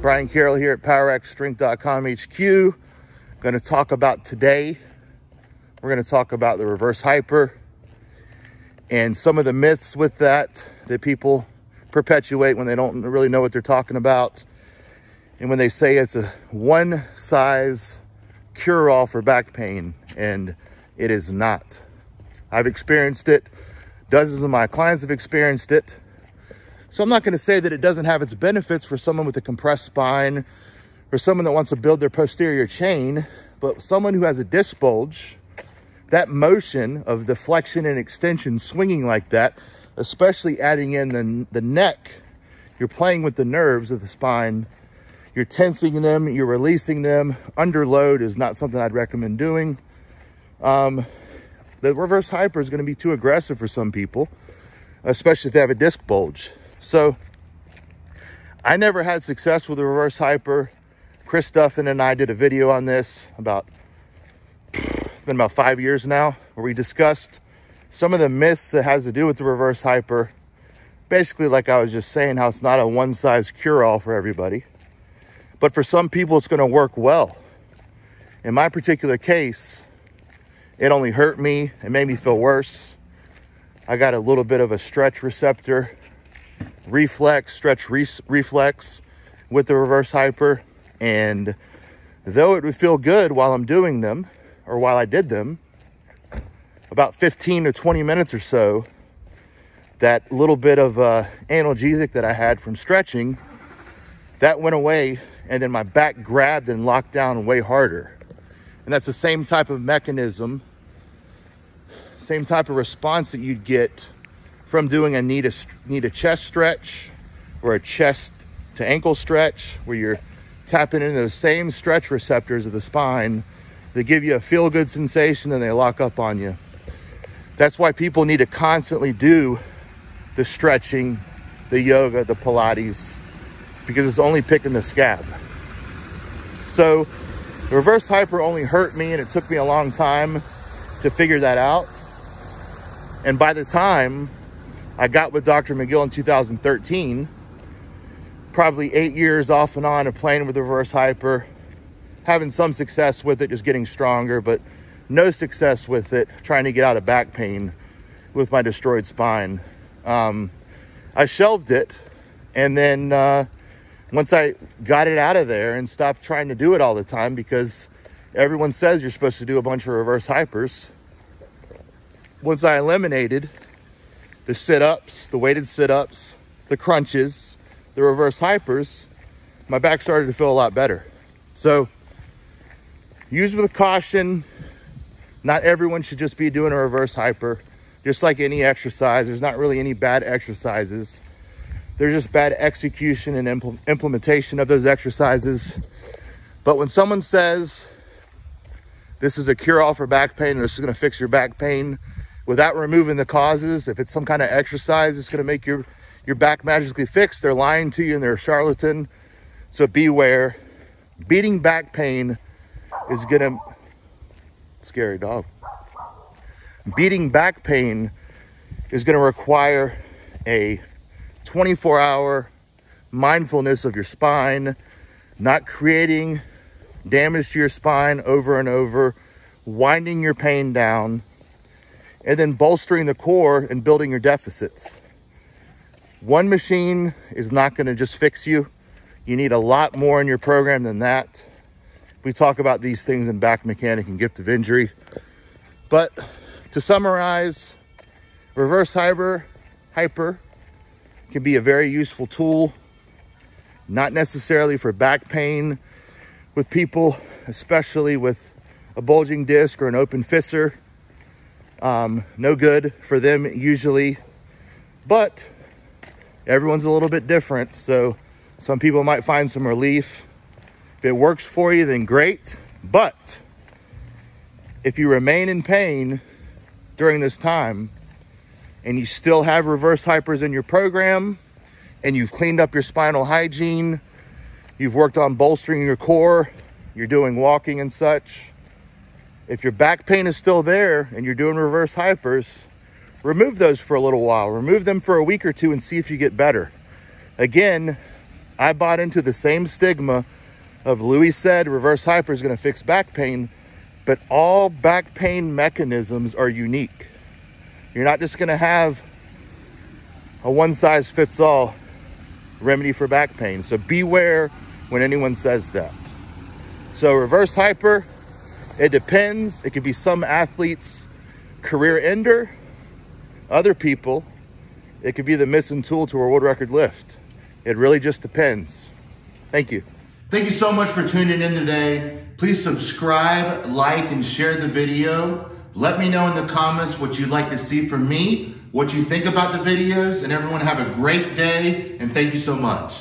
Brian Carroll here at PowerXStrength.com HQ. Going to talk about today. We're going to talk about the reverse hyper and some of the myths with that people perpetuate when they don't really know what they're talking about. And when they say it's a one size cure-all for back pain, and it is not. I've experienced it. Dozens of my clients have experienced it. So I'm not going to say that it doesn't have its benefits for someone with a compressed spine or someone that wants to build their posterior chain, but someone who has a disc bulge, that motion of deflection and extension swinging like that, especially adding in the neck, you're playing with the nerves of the spine. You're tensing them, you're releasing them. Under load is not something I'd recommend doing. The reverse hyper is going to be too aggressive for some people, especially if they have a disc bulge. So I never had success with the reverse hyper. Chris Duffin and I did a video on this it's been about 5 years now, where we discussed some of the myths that has to do with the reverse hyper. Basically, like I was just saying, how it's not a one size cure-all for everybody. But for some people, it's going to work well. In my particular case, it only hurt me. It made me feel worse. I got a little bit of a stretch receptor reflex, reflex with the reverse hyper. And though it would feel good while I'm doing them, or while I did them, about 15 to 20 minutes or so, that little bit of analgesic that I had from stretching, that went away. And then my back grabbed and locked down way harder. And that's the same type of mechanism, same type of response that you'd get from doing a knee to chest stretch or a chest to ankle stretch, where you're tapping into those same stretch receptors of the spine that give you a feel-good sensation and they lock up on you. That's why people need to constantly do the stretching, the yoga, the Pilates, because it's only picking the scab. So the reverse hyper only hurt me, and it took me a long time to figure that out. And by the time I got with Dr. McGill in 2013, probably 8 years off and on of playing with the reverse hyper, having some success with it, just getting stronger, but no success with it, trying to get out of back pain with my destroyed spine. I shelved it, and then once I got it out of there and stopped trying to do it all the time, because everyone says you're supposed to do a bunch of reverse hypers. Once I eliminated the sit-ups, the weighted sit-ups, the crunches, the reverse hypers, my back started to feel a lot better. So use with caution. Not everyone should just be doing a reverse hyper. Just like any exercise, there's not really any bad exercises. There's just bad execution and implementation of those exercises. But when someone says this is a cure-all for back pain, and this is going to fix your back pain without removing the causes, if it's some kind of exercise that's going to make your back magically fixed, they're lying to you and they're a charlatan. So beware. Beating back pain is going to... Scary dog. Beating back pain is going to require a 24-hour mindfulness of your spine, not creating damage to your spine over and over, winding your pain down, and then bolstering the core and building your deficits. One machine is not going to just fix you. You need a lot more in your program than that. We talk about these things in Back Mechanic and Gift of Injury. But to summarize, reverse hyper can be a very useful tool, not necessarily for back pain with people, especially with a bulging disc or an open fissure. No good for them usually, but everyone's a little bit different. So some people might find some relief. If it works for you, then great. But if you remain in pain during this time, and you still have reverse hypers in your program, and you've cleaned up your spinal hygiene, you've worked on bolstering your core, you're doing walking and such, if your back pain is still there and you're doing reverse hypers, remove those for a little while. Remove them for a week or two and see if you get better. Again, I bought into the same stigma of Louis said reverse hyper is going to fix back pain, but all back pain mechanisms are unique. You're not just going to have a one-size-fits-all remedy for back pain. So beware when anyone says that. So reverse hyper, it depends. It could be some athletes' career ender. Other people, it could be the missing tool to a world record lift. It really just depends. Thank you. Thank you so much for tuning in today. Please subscribe, like, and share the video. Let me know in the comments what you'd like to see from me, what you think about the videos, and everyone have a great day, and thank you so much.